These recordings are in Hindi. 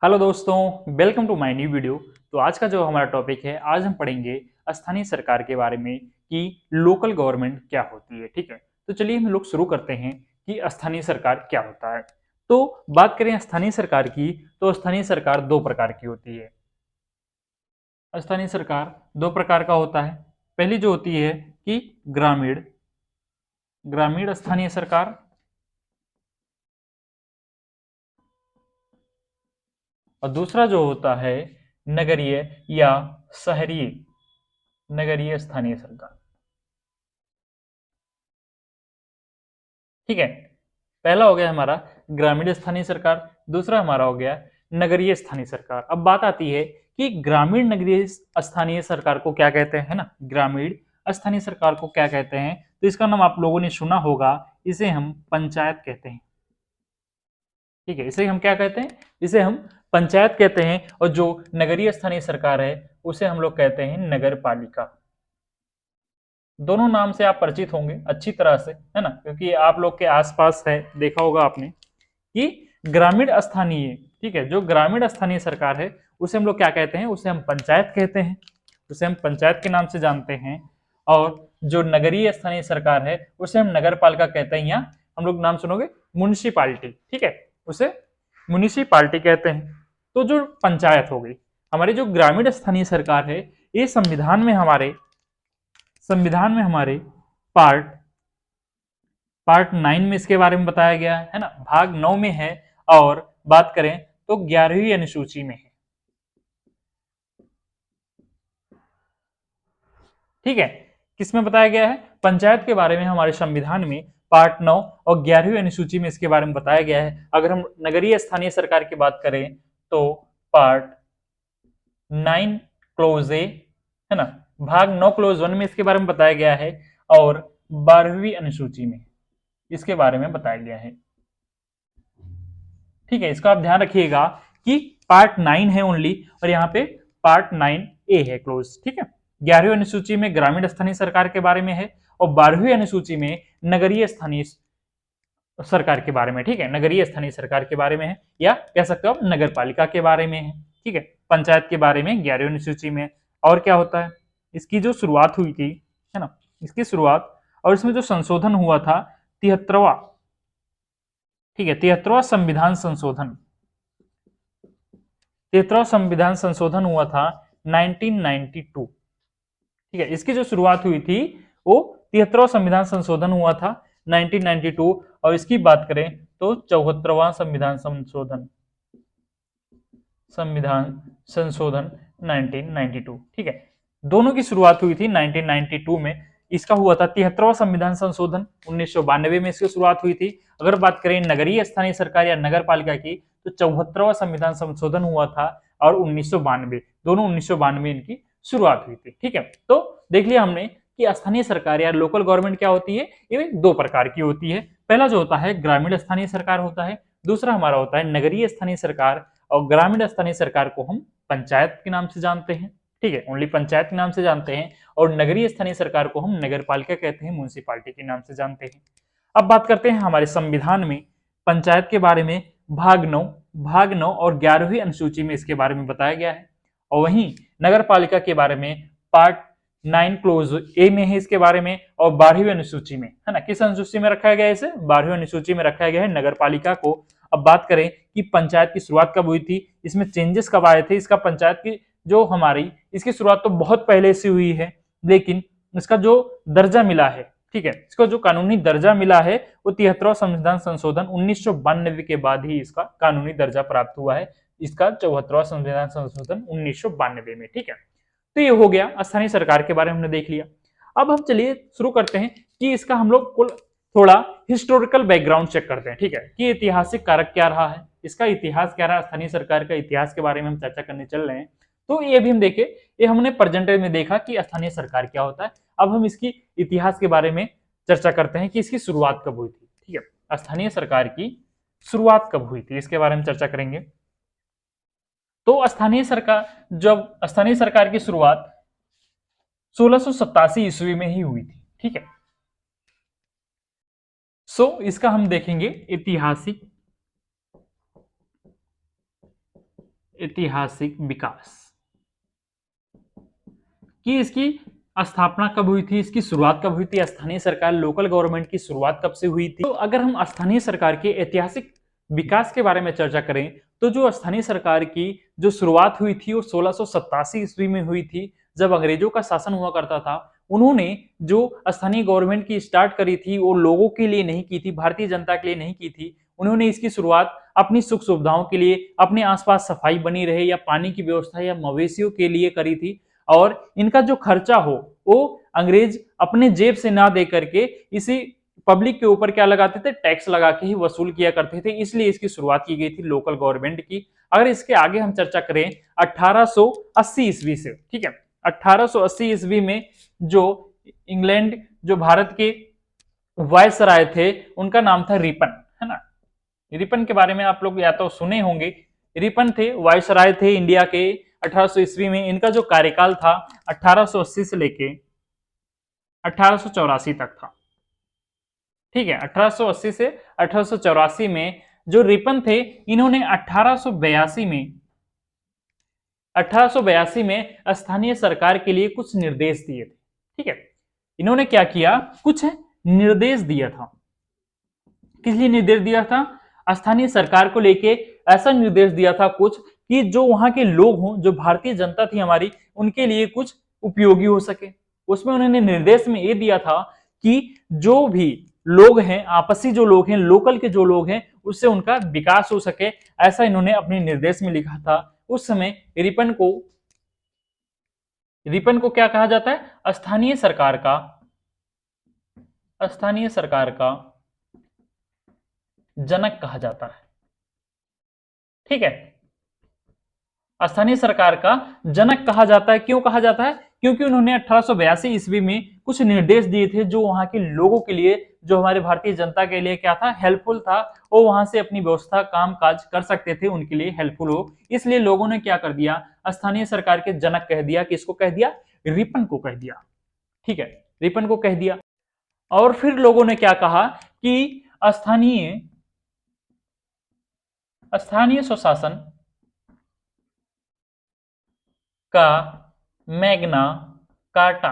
हेलो दोस्तों, welcome to my new video. तो आज का जो हमारा टॉपिक है, आज हम पढ़ेंगे स्थानीय सरकार के बारे में कि लोकल गवर्नमेंट क्या होती है। ठीक है, तो चलिए हम लोग शुरू करते हैं कि स्थानीय सरकार क्या होता है। तो बात करें स्थानीय सरकार की, तो स्थानीय सरकार दो प्रकार की होती है। स्थानीय सरकार दो प्रकार का होता है। पहली जो होती है कि ग्रामीण ग्रामीण स्थानीय सरकार, और दूसरा जो होता है नगरीय या शहरी नगरीय स्थानीय सरकार। ठीक है, पहला हो गया हमारा ग्रामीण स्थानीय सरकार, दूसरा हमारा हो गया नगरीय स्थानीय सरकार। अब बात आती है कि ग्रामीण नगरीय स्थानीय सरकार को क्या कहते हैं, है ना। ग्रामीण स्थानीय सरकार को क्या कहते हैं, तो इसका नाम आप लोगों ने सुना होगा, इसे हम पंचायत कहते हैं। ठीक है, इसे हम क्या कहते हैं, इसे हम पंचायत कहते हैं। और जो नगरीय स्थानीय सरकार है उसे हम लोग कहते हैं नगर पालिका। दोनों नाम से आप परिचित होंगे अच्छी तरह से, है ना, क्योंकि आप लोग के आसपास है, देखा होगा आपने कि ग्रामीण स्थानीय, ठीक है, जो ग्रामीण स्थानीय सरकार है उसे हम लोग क्या कहते हैं, उसे हम पंचायत कहते हैं, उसे हम पंचायत के नाम से जानते हैं। और जो नगरीय स्थानीय सरकार है उसे हम नगर पालिका कहते हैं, या हम लोग नाम सुनोगे म्युनिसिपालिटी। ठीक है, उसे म्युनिसिपालिटी कहते हैं। तो जो पंचायत हो गई, हमारी जो ग्रामीण स्थानीय सरकार है, ये संविधान में हमारे पार्ट पार्ट 9 में इसके बारे में बताया गया है ना, भाग 9 में है। और बात करें तो 11वीं अनुसूची में है। ठीक है, किसमें बताया गया है, पंचायत के बारे में हमारे संविधान में पार्ट 9 और 11वीं अनुसूची में इसके बारे में बताया गया है। अगर हम नगरीय स्थानीय सरकार की बात करें तो पार्ट 9 क्लोज ए, है ना, भाग 9 क्लोज 1 में इसके बारे में बताया गया है। और 12वीं अनुसूची में इसके बारे में बताया गया है। ठीक है, इसका आप ध्यान रखिएगा कि पार्ट 9 है ओनली, और यहाँ पे पार्ट 9A है क्लोज। ठीक है, 11वीं अनुसूची में ग्रामीण स्थानीय सरकार के बारे में है, और 12वीं अनुसूची में नगरीय स्थानीय सरकार के बारे में। ठीक है, नगरीय स्थानीय सरकार के बारे में है, या कह सकते हो आप नगर पालिका के बारे में है। ठीक है, पंचायत के बारे में 11वीं अनुसूची में। और क्या होता है, इसकी जो शुरुआत हुई थी, है ना, इसकी शुरुआत और इसमें जो संशोधन हुआ था 73वां, ठीक है, 73वां संविधान संशोधन, 73वां संविधान संशोधन हुआ था 1992। ठीक है, इसकी जो शुरुआत हुई थी वो 73वां संविधान संशोधन हुआ था 1992। और इसकी बात करें तो 74वां संविधान संशोधन 1992। ठीक है, दोनों की शुरुआत हुई थी 1992 में। इसका हुआ था 73वां संविधान संशोधन 1992 में, इसकी शुरुआत हुई थी। अगर बात करें नगरीय स्थानीय सरकार या नगर पालिका की, तो 74वां संविधान संशोधन हुआ था, और 1992, दोनों 1992 इनकी शुरुआत हुई थी। ठीक है, तो देख लिया हमने कि स्थानीय सरकार या लोकल गवर्नमेंट क्या होती है, ये दो प्रकार की होती है। पहला जो होता है ग्रामीण स्थानीय सरकार होता है, दूसरा हमारा होता है नगरीय स्थानीय सरकार। और ग्रामीण स्थानीय सरकार को हम पंचायत के नाम से जानते हैं। ठीक है, ओनली पंचायत के नाम से जानते हैं। और नगरीय स्थानीय सरकार को हम नगर पालिका कहते हैं, म्युनिसिपालिटी के नाम से जानते हैं। अब बात करते हैं हमारे संविधान में पंचायत के बारे में। भाग 9 और 11वीं अनुसूची में इसके बारे में बताया गया है। और वहीं नगर पालिका के बारे में पार्ट 9 क्लोज ए में है इसके बारे में, और 12वीं अनुसूची में, है ना, किस अनुसूची में रखा गया है, इसे 12वीं अनुसूची में रखा गया है नगर पालिका को। अब बात करें कि पंचायत की शुरुआत कब हुई थी, इसमें चेंजेस कब आए थे, इसका पंचायत की जो हमारी इसकी शुरुआत तो बहुत पहले से हुई है, लेकिन इसका जो दर्जा मिला है, ठीक है, इसको जो कानूनी दर्जा मिला है वो 73वां संविधान संशोधन 1992 के बाद ही इसका कानूनी दर्जा प्राप्त हुआ है। इसका 74वां संविधान संशोधन 1992 में। ठीक है, तो ये हो गया स्थानीय सरकार के बारे में हमने देख लिया। अब हम चलिए शुरू करते हैं कि इसका हम लोग थोड़ा हिस्टोरिकल बैकग्राउंड चेक करते हैं। ठीक है, कि ऐतिहासिक कारक क्या रहा है, इसका इतिहास क्या रहा, स्थानीय सरकार का इतिहास के बारे में हम चर्चा करने चल रहे हैं। तो ये भी हम देखे, ये हमने प्रेजेंट में देखा कि स्थानीय सरकार क्या होता है। अब हम इसकी इतिहास के बारे में चर्चा करते हैं कि इसकी शुरुआत कब हुई थी। ठीक है, स्थानीय सरकार की शुरुआत कब हुई थी इसके बारे में चर्चा करेंगे। तो स्थानीय सरकार की शुरुआत 1687 ईस्वी में ही हुई थी। ठीक है, इसका हम देखेंगे ऐतिहासिक ऐतिहासिक विकास की इसकी स्थापना कब हुई थी, इसकी शुरुआत कब हुई थी, स्थानीय सरकार लोकल गवर्नमेंट की शुरुआत कब से हुई थी। तो अगर हम स्थानीय सरकार के ऐतिहासिक विकास के बारे में चर्चा करें तो जो स्थानीय सरकार की जो शुरुआत हुई थी वो 1687 ईस्वी में हुई थी, जब अंग्रेजों का शासन हुआ करता था। उन्होंने जो स्थानीय गवर्नमेंट की स्टार्ट करी थी वो लोगों के लिए नहीं की थी, भारतीय जनता के लिए नहीं की थी। उन्होंने इसकी शुरुआत अपनी सुख सुविधाओं के लिए, अपने आसपास सफाई बनी रहे या पानी की व्यवस्था या मवेशियों के लिए करी थी। और इनका जो खर्चा हो वो अंग्रेज अपने जेब से ना दे करके इसी पब्लिक के ऊपर क्या लगाते थे, टैक्स लगा के ही वसूल किया करते थे। इसलिए इसकी शुरुआत की गई थी लोकल गवर्नमेंट की। अगर इसके आगे हम चर्चा करें 1880 ईस्वी से, ठीक है, 1880 ईस्वी में जो इंग्लैंड, जो भारत के वायसराय थे, उनका नाम था रिपन, है ना। रिपन के बारे में आप लोग या तो सुने होंगे। रिपन थे, वायसराय थे इंडिया के 1800 ईस्वी में। इनका जो कार्यकाल था 1880 से लेके 1884 तक था, ठीक है। 1880 से 1884 में जो रिपन थे, इन्होंने 1882 में स्थानीय सरकार के लिए कुछ निर्देश दिए थे, ठीक है। इन्होंने क्या किया, कुछ निर्देश दिया था। किस लिए निर्देश दिया था, स्थानीय सरकार को लेके ऐसा निर्देश दिया था कुछ कि जो वहां के लोग हों, जो भारतीय जनता थी हमारी, उनके लिए कुछ उपयोगी हो सके। उसमें उन्होंने निर्देश में ये दिया था कि जो भी लोग हैं, आपसी जो लोग हैं, लोकल के जो लोग हैं, उससे उनका विकास हो सके, ऐसा इन्होंने अपने निर्देश में लिखा था। उस समय रिपन को क्या कहा जाता है, स्थानीय सरकार का जनक कहा जाता है, ठीक है। स्थानीय सरकार का जनक कहा जाता है। क्यों कहा जाता है, क्योंकि उन्होंने 1882 ईस्वी में कुछ निर्देश दिए थे जो वहां के लोगों के लिए, जो हमारे भारतीय जनता के लिए क्या था, हेल्पफुल था। वो वहां से अपनी व्यवस्था, काम काज कर सकते थे, उनके लिए हेल्पफुल हो। इसलिए लोगों ने क्या कर दिया, स्थानीय सरकार के जनक कह दिया। किसको कह दिया, रिपन को कह दिया, ठीक है, रिपन को कह दिया। और फिर लोगों ने क्या कहा कि स्थानीय स्वशासन का मैग्ना कार्टा,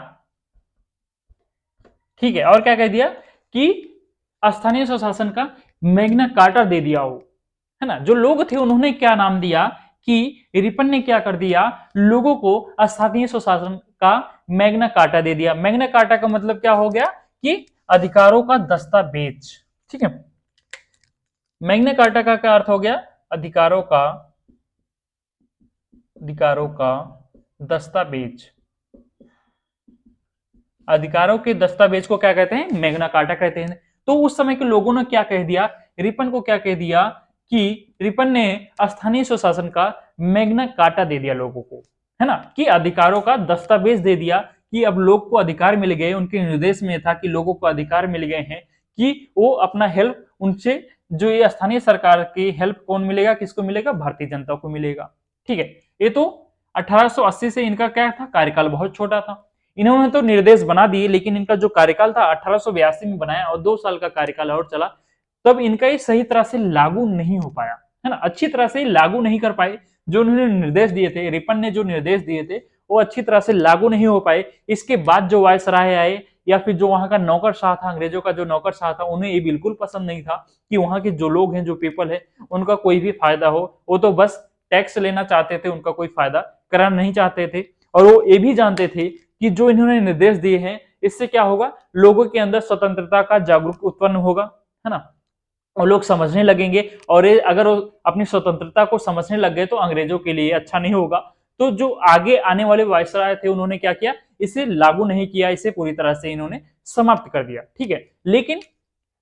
ठीक है। और क्या कह दिया कि स्थानीय स्वशासन का मैग्ना कार्टा दे दिया हो, है ना। जो लोग थे उन्होंने क्या नाम दिया कि रिपन ने क्या कर दिया, लोगों को स्थानीय स्वशासन का मैग्ना कार्टा दे दिया। मैग्ना कार्टा का मतलब क्या हो गया कि अधिकारों का दस्तावेज, ठीक है। मैग्ना कार्टा का क्या अर्थ हो गया, अधिकारों का दस्तावेज। अधिकारों के दस्तावेज को क्या कहते हैं, मैग्ना कार्टा कहते हैं। तो उस समय के लोगों ने क्या कह दिया, रिपन को क्या कह दिया कि रिपन ने स्थानीय स्वशासन का मैग्ना कार्टा दे दिया लोगों को, है ना, कि अधिकारों का दस्तावेज दे दिया कि अब लोग को अधिकार मिल गए। उनके निर्देश में था कि लोगों को अधिकार मिल गए हैं कि वो अपना हेल्प उनसे, जो ये स्थानीय सरकार की हेल्प कौन मिलेगा, किसको मिलेगा, भारतीय जनता को मिलेगा, ठीक है। ये तो 1880 से इनका क्या था, कार्यकाल बहुत छोटा था। इन्होंने तो निर्देश बना दिए, लेकिन इनका जो कार्यकाल था 1882 में बनाया और 2 साल का कार्यकाल और चला। तब इनका ये सही तरह से लागू नहीं हो पाया, है ना, अच्छी तरह से लागू नहीं कर पाए। जो उन्होंने निर्देश दिए थे, रिपन ने जो निर्देश दिए थे, वो अच्छी तरह से लागू नहीं हो पाए। इसके बाद जो वायसराय आए या फिर जो वहां का नौकरशाह था, अंग्रेजों का जो नौकरशाह था, उन्हें ये बिल्कुल पसंद नहीं था कि वहां के जो लोग हैं, जो पीपल है, उनका कोई भी फायदा हो। वो तो बस टैक्स लेना चाहते थे, उनका कोई फायदा कराना नहीं चाहते थे। और वो ये भी जानते थे कि जो इन्होंने निर्देश दिए हैं, इससे क्या होगा, लोगों के अंदर स्वतंत्रता का जागरूक उत्पन्न होगा, है ना, और लोग समझने लगेंगे। और अगर वो अपनी स्वतंत्रता को समझने लग गए तो अंग्रेजों के लिए अच्छा नहीं होगा। तो जो आगे आने वाले वायसराय थे, उन्होंने क्या किया, इसे लागू नहीं किया, इसे पूरी तरह से इन्होंने समाप्त कर दिया, ठीक है। लेकिन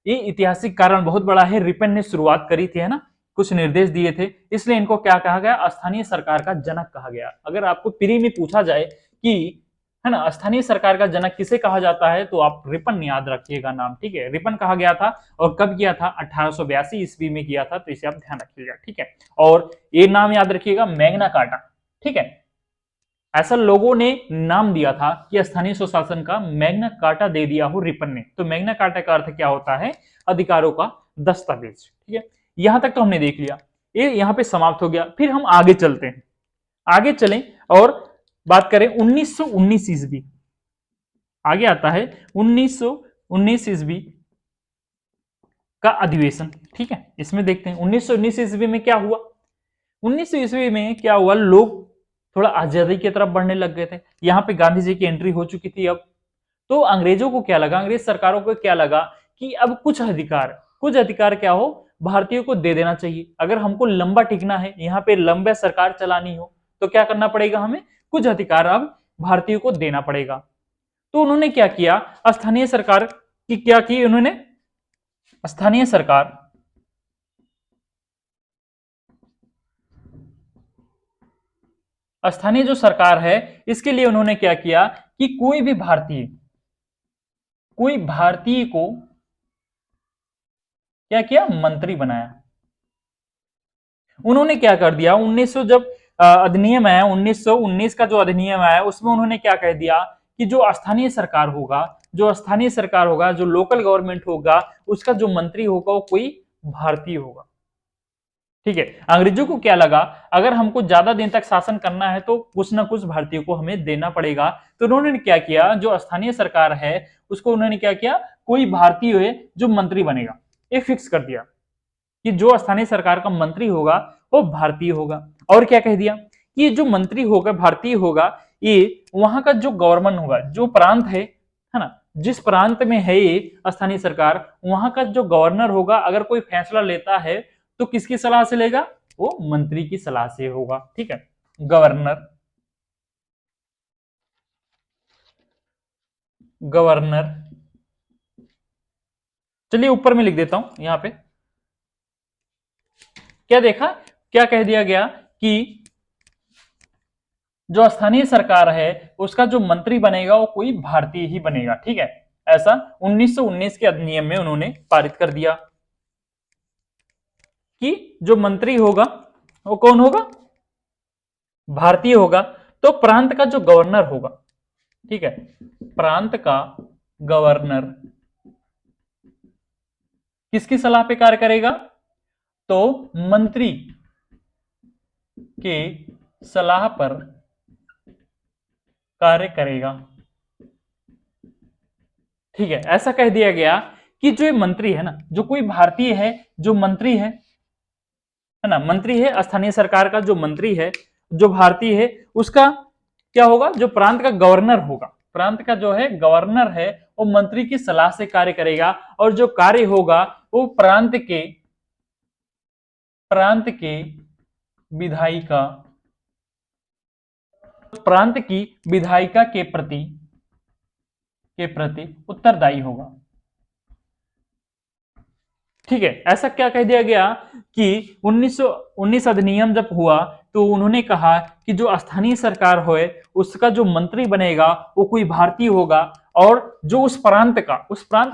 ये ऐतिहासिक कारण बहुत बड़ा है। रिपन ने शुरुआत करी थी, है ना, कुछ निर्देश दिए थे, इसलिए इनको क्या कहा गया, स्थानीय सरकार का जनक कहा गया। अगर आपको प्री में पूछा जाए कि, है ना, स्थानीय सरकार का जनक किसे कहा जाता है, तो आप रिपन याद रखिएगा नाम, ठीक है। रिपन कहा गया था और कब किया था, 1882 ईस्वी में किया था, तो इसे आप ध्यान रखिएगा, ठीक है। और ये नाम याद रखिएगा, मैग्ना कार्टा, ठीक है। ऐसा लोगों ने नाम दिया था कि स्थानीय स्वशासन का मैग्ना कार्टा दे दिया हो रिपन ने। तो मैग्ना कार्टा का अर्थ क्या होता है, अधिकारों का दस्तावेज, ठीक है। यहां तक तो हमने देख लिया, ये यहां पे समाप्त हो गया। फिर हम आगे चलते हैं, आगे चलें और बात करें 1919 ईस्वी, आगे आता है 1919 ईस्वी का अधिवेशन। ठीक है, इसमें देखते हैं 1919 ईस्वी में क्या हुआ। 1900 ईस्वी में क्या हुआ, लोग थोड़ा आजादी की तरफ बढ़ने लग गए थे। यहाँ पे गांधी जी की एंट्री हो चुकी थी अब। तो अंग्रेजों को क्या लगा, अंग्रेज सरकारों को क्या लगा कि अब कुछ अधिकार क्या हो, भारतीयों को दे देना चाहिए। अगर हमको लंबा टिकना है, यहाँ पे लंबे सरकार चलानी हो, तो क्या करना पड़ेगा, हमें कुछ अधिकार अब भारतीयों को देना पड़ेगा। तो उन्होंने क्या किया, स्थानीय सरकार की क्या की उन्होंने, स्थानीय जो सरकार है, इसके लिए उन्होंने क्या किया कि कोई भारतीय को क्या किया, मंत्री बनाया। उन्होंने क्या कर दिया, 1900 जब अधिनियम आया, 1919 का जो अधिनियम आया, उसमें उन्होंने क्या कह दिया कि जो स्थानीय सरकार होगा, जो लोकल गवर्नमेंट होगा, उसका जो मंत्री होगा वो कोई भारतीय होगा। ठीक है, अंग्रेजों को क्या लगा, अगर हमको ज्यादा दिन तक शासन करना है तो कुछ ना कुछ भारतीयों को हमें देना पड़ेगा। तो उन्होंने क्या किया, जो स्थानीय सरकार है उसको उन्होंने क्या किया, कोई भारतीय है जो मंत्री बनेगा, ये फिक्स कर दिया कि जो स्थानीय सरकार का मंत्री होगा वो भारतीय होगा। और क्या कह दिया कि जो मंत्री होगा भारतीय होगा, ये वहां का जो गवर्नमेंट होगा, जो प्रांत है ना, जिस प्रांत में है ये स्थानीय सरकार, वहां का जो गवर्नर होगा, अगर कोई फैसला लेता है तो किसकी सलाह से लेगा, वो मंत्री की सलाह से होगा। ठीक है, गवर्नर चलिए ऊपर में लिख देता हूं, यहां पे क्या देखा, क्या कह दिया गया कि जो स्थानीय सरकार है उसका जो मंत्री बनेगा वो कोई भारतीय ही बनेगा। ठीक है, ऐसा 1919 के अधिनियम में उन्होंने पारित कर दिया कि जो मंत्री होगा वो कौन होगा, भारतीय होगा। तो प्रांत का जो गवर्नर होगा, ठीक है, प्रांत का गवर्नर किसकी सलाह पे कार्य करेगा, तो मंत्री के सलाह पर कार्य करेगा। ठीक है, ऐसा कह दिया गया कि जो मंत्री है ना, जो कोई भारतीय है, जो मंत्री है ना, मंत्री है स्थानीय सरकार का, जो मंत्री है जो भारतीय है, उसका क्या होगा, जो प्रांत का गवर्नर होगा, प्रांत का जो है गवर्नर है, वो मंत्री की सलाह से कार्य करेगा। और जो कार्य होगा वो प्रांत की विधायिका के प्रति उत्तरदायी होगा। ठीक है, ऐसा क्या कह दिया गया कि 1919 अधिनियम जब हुआ तो उन्होंने कहा कि जो स्थानीय सरकार हो उसका जो मंत्री बनेगा वो कोई भारतीय होगा, और जो उस प्रांत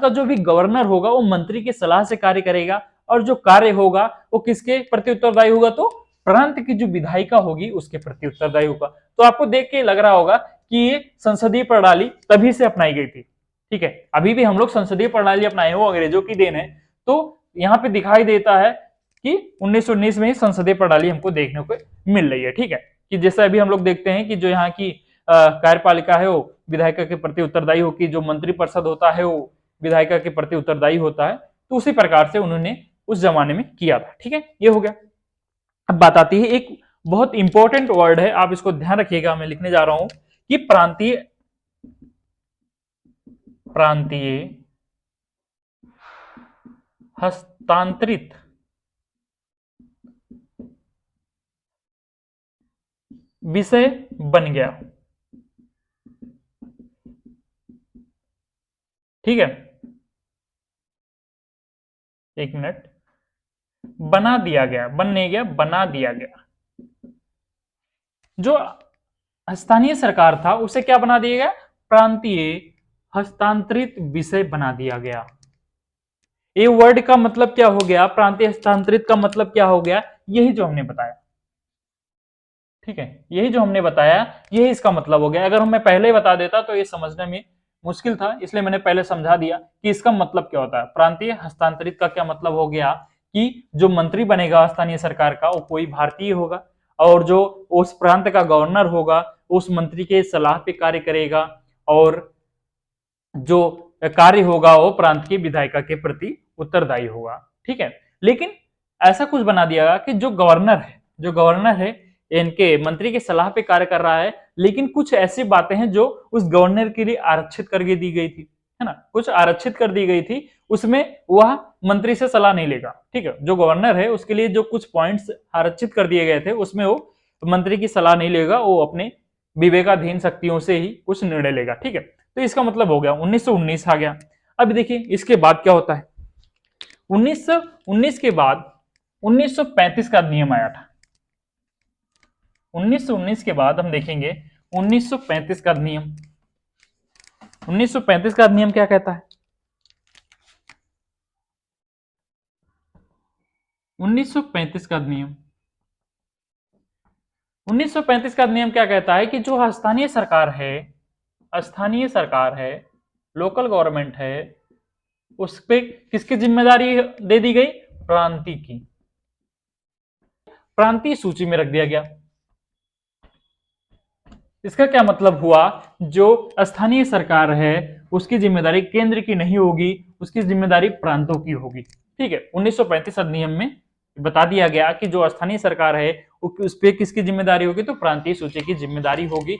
का जो भी गवर्नर होगा वो मंत्री की सलाह से कार्य करेगा, और जो कार्य होगा वो किसके प्रति उत्तरदायी होगा, तो प्रांत की जो विधायिका होगी उसके प्रति उत्तरदायी होगा। तो आपको देख के लग रहा होगा कि ये संसदीय प्रणाली तभी से अपनाई गई थी। ठीक है, अभी भी हम लोग संसदीय प्रणाली अपनाए, वो अंग्रेजों की देन है। तो यहाँ पे दिखाई देता है कि 1919 में ही संसदीय प्रणाली हमको देखने को मिल रही है। ठीक है, कि जैसे अभी हम लोग देखते हैं कि जो यहाँ की कार्यपालिका है वो विधायिका के प्रति उत्तरदायी हो, कि जो मंत्रिपरिषद होता है वो विधायिका के प्रति उत्तरदायी होता है। तो उसी प्रकार से उन्होंने उस जमाने में किया था। ठीक है, ये हो गया। अब बात आती है, एक बहुत इंपॉर्टेंट वर्ड है, आप इसको ध्यान रखिएगा, मैं लिखने जा रहा हूं कि प्रांतीय हस्तांतरित विषय बन गया। ठीक है, एक मिनट, बना दिया गया, बन नहीं गया, बना दिया गया। जो स्थानीय सरकार था उसे क्या बना दिया गया, प्रांतीय हस्तांतरित विषय बना दिया गया। ये वर्ड का मतलब क्या हो गया, प्रांतीय हस्तांतरित का मतलब क्या हो गया, यही जो हमने बताया। ठीक है, यही जो हमने बताया यही इसका मतलब हो गया। अगर मैं पहले ही बता देता तो ये समझने में मुश्किल था, इसलिए मैंने पहले समझा दिया कि इसका मतलब क्या होता है। प्रांतीय हस्तांतरित का क्या मतलब हो गया कि जो मंत्री बनेगा स्थानीय सरकार का वो कोई भारतीय होगा, और जो उस प्रांत का गवर्नर होगा उस मंत्री के सलाह पे कार्य करेगा और जो कार्य होगा वो प्रांत की विधायिका के प्रति उत्तरदायी होगा। ठीक है, लेकिन ऐसा कुछ बना दिया गया कि जो गवर्नर है इनके मंत्री की सलाह पे कार्य कर रहा है, लेकिन कुछ ऐसी बातें हैं जो उस गवर्नर के लिए आरक्षित करके दी गई थी, है ना, कुछ आरक्षित कर दी गई थी, उसमें वह मंत्री से सलाह नहीं लेगा। ठीक है, जो गवर्नर है उसके लिए जो कुछ पॉइंट्स आरक्षित कर दिए गए थे उसमें वो मंत्री की सलाह नहीं लेगा, वो अपने विवेकाधीन शक्तियों से ही कुछ निर्णय लेगा। ठीक है, तो इसका मतलब हो गया 1919 आ गया। अब देखिए इसके बाद क्या होता है, 1919 के बाद 1935 का नियम आया था। 1919 के बाद हम देखेंगे 1935 का नियम। 1935 का नियम क्या कहता है? 1935 का नियम 1935 का नियम क्या कहता है कि जो स्थानीय सरकार है, लोकल गवर्नमेंट है, उस पे किसकी जिम्मेदारी दे दी गई? प्रांतीय की, प्रांतीय सूची में रख दिया गया। इसका क्या मतलब हुआ, जो स्थानीय सरकार है उसकी जिम्मेदारी केंद्र की नहीं होगी, उसकी जिम्मेदारी प्रांतों की होगी। ठीक है, 1935 अधिनियम में बता दिया गया कि जो स्थानीय सरकार है उस पर किसकी जिम्मेदारी होगी, तो प्रांतीय सूची की जिम्मेदारी होगी।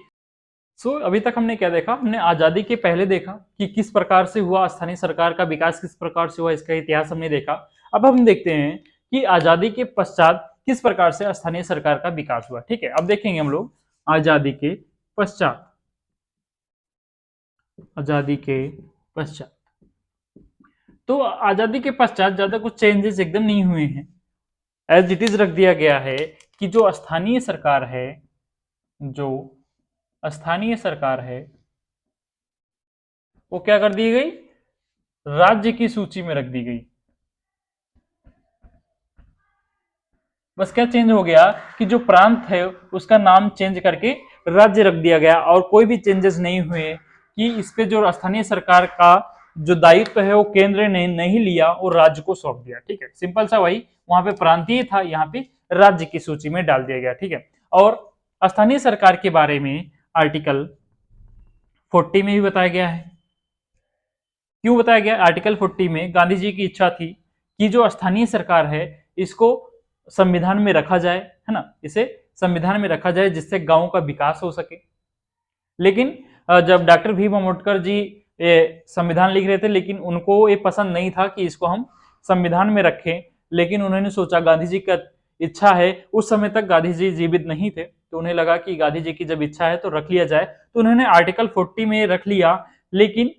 अभी तक हमने क्या देखा, हमने आजादी के पहले देखा कि किस प्रकार से हुआ स्थानीय सरकार का विकास, किस प्रकार से हुआ, इसका इतिहास हमने देखा। अब हम देखते हैं कि आजादी के पश्चात किस प्रकार से स्थानीय सरकार का विकास हुआ। ठीक है, अब देखेंगे हम लोग आजादी के पश्चात। तो आजादी के पश्चात ज्यादा कुछ चेंजेस एकदम नहीं हुए हैं, एज इट इज रख दिया गया है कि जो स्थानीय सरकार है वो क्या कर दी गई, राज्य की सूची में रख दी गई। बस क्या चेंज हो गया कि जो प्रांत है उसका नाम चेंज करके राज्य रख दिया गया, और कोई भी चेंजेस नहीं हुए कि इस पे जो स्थानीय सरकार का जो दायित्व है वो केंद्र ने नहीं लिया और राज्य को सौंप दिया। ठीक है, सिंपल सा वही, वहां पे प्रांतीय था, यहाँ पे राज्य की सूची में डाल दिया गया। ठीक है, और स्थानीय सरकार के बारे में आर्टिकल 40 में भी बताया गया है। क्यों बताया गया? आर्टिकल 40 में गांधी जी की इच्छा थी कि जो स्थानीय सरकार है इसको संविधान में रखा जाए, है ना, इसे संविधान में रखा जाए जिससे गांव का विकास हो सके। लेकिन जब डॉक्टर भीम अम्बेडकर जी संविधान लिख रहे थे, लेकिन उनको ये पसंद नहीं था कि इसको हम संविधान में रखें, लेकिन उन्होंने सोचा गांधी जी का इच्छा है, उस समय तक गांधी जी जीवित नहीं थे, तो उन्हें लगा कि गांधी जी की जब इच्छा है तो रख लिया जाए, तो उन्होंने आर्टिकल 40 में रख लिया। लेकिन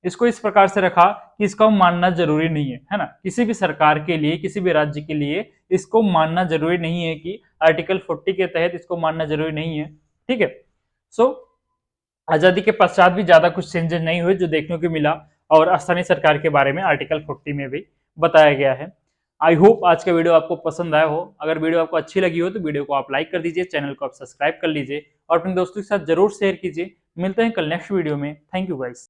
इसको इस प्रकार से रखा कि इसको मानना जरूरी नहीं है ना, किसी भी सरकार के लिए, किसी भी राज्य के लिए इसको मानना जरूरी नहीं है कि आर्टिकल 40 के तहत इसको मानना जरूरी नहीं है। ठीक है, आजादी के पश्चात भी ज्यादा कुछ चेंजेस नहीं हुए जो देखने को मिला, और स्थानीय सरकार के बारे में आर्टिकल 40 में भी बताया गया है। आई होप आज का वीडियो आपको पसंद आया हो। अगर वीडियो आपको अच्छी लगी हो तो वीडियो को आप लाइक कर दीजिए, चैनल को आप सब्सक्राइब कर लीजिए और अपने दोस्तों के साथ जरूर शेयर कीजिए। मिलते हैं कल नेक्स्ट वीडियो में। Thank you guys.